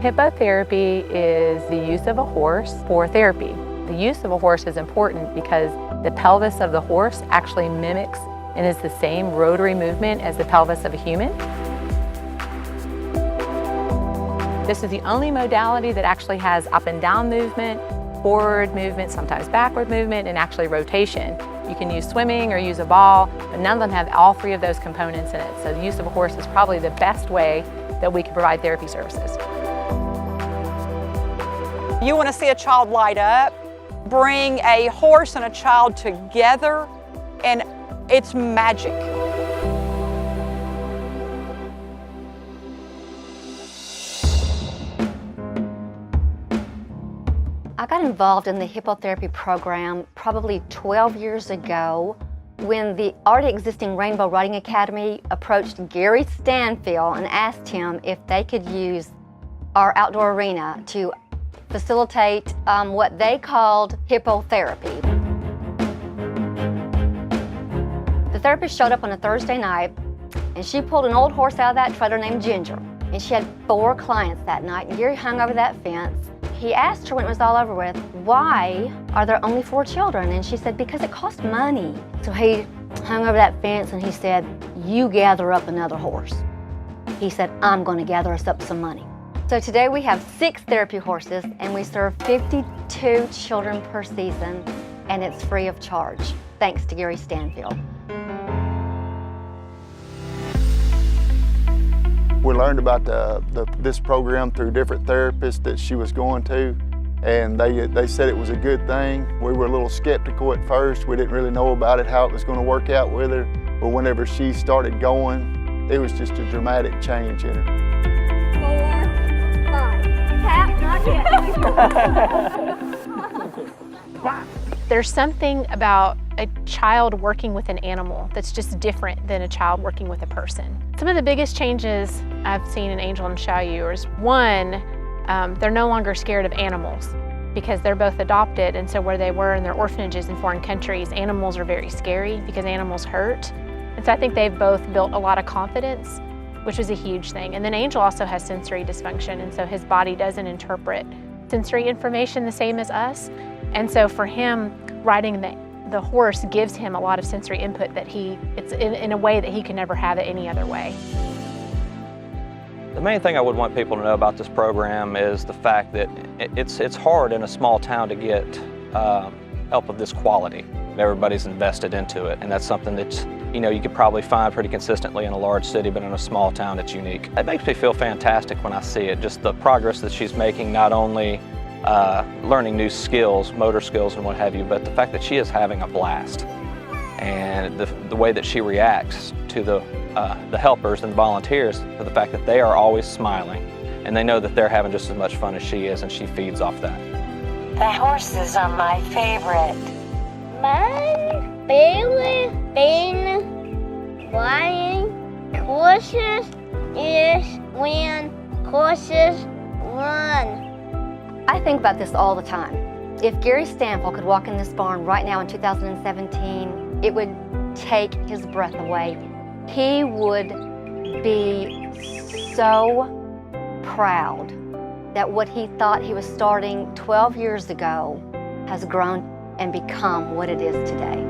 Hippotherapy is the use of a horse for therapy. The use of a horse is important because the pelvis of the horse actually mimics and is the same rotary movement as the pelvis of a human. This is the only modality that actually has up and down movement, forward movement, sometimes backward movement, and actually rotation. You can use swimming or use a ball, but none of them have all three of those components in it. So the use of a horse is probably the best way that we can provide therapy services. You want to see a child light up, bring a horse and a child together, and it's magic. I got involved in the hippotherapy program probably 12 years ago when the already existing Rein-Bow Riding Academy approached Gary Stanfill and asked him if they could use our outdoor arena to facilitate what they called hippotherapy. The therapist showed up on a Thursday night and she pulled an old horse out of that trailer named Ginger. And she had 4 clients that night, and Gary hung over that fence. He asked her when it was all over with, why are there only 4 children? And she said, because it costs money. So he hung over that fence and he said, you gather up another horse. He said, I'm going to gather us up some money. So today we have 6 therapy horses and we serve 52 children per season, and it's free of charge, thanks to Gary Stanfill. We learned about this program through different therapists that she was going to, and they said it was a good thing. We were a little skeptical at first. We didn't really know about it, how it was going to work out with her, but whenever she started going, it was just a dramatic change in her. 4, 5. Tap, not yet. There's something about a child working with an animal that's just different than a child working with a person. Some of the biggest changes I've seen in Angel and Xiau is, one, they're no longer scared of animals because they're both adopted, and so where they were in their orphanages in foreign countries, animals are very scary because animals hurt. And so I think they've both built a lot of confidence, which is a huge thing. And then Angel also has sensory dysfunction, and so his body doesn't interpret sensory information the same as us. And so for him, riding the horse gives him a lot of sensory input that it's in a way that he can never have it any other way. The main thing I would want people to know about this program is the fact that it's hard in a small town to get help of this quality. Everybody's invested into it, and that's something that you could probably find pretty consistently in a large city, but in a small town it's unique. It makes me feel fantastic when I see it, just the progress that she's making, not only learning new skills, motor skills and what have you, but the fact that she is having a blast. And the way that she reacts to the helpers and volunteers, for the fact that they are always smiling and they know that they're having just as much fun as she is, and she feeds off that. The horses are my favorite. My favorite thing flying horses is when horses run. I think about this all the time. If Gary Stanfill could walk in this barn right now in 2017, it would take his breath away. He would be so proud that what he thought he was starting 12 years ago has grown and become what it is today.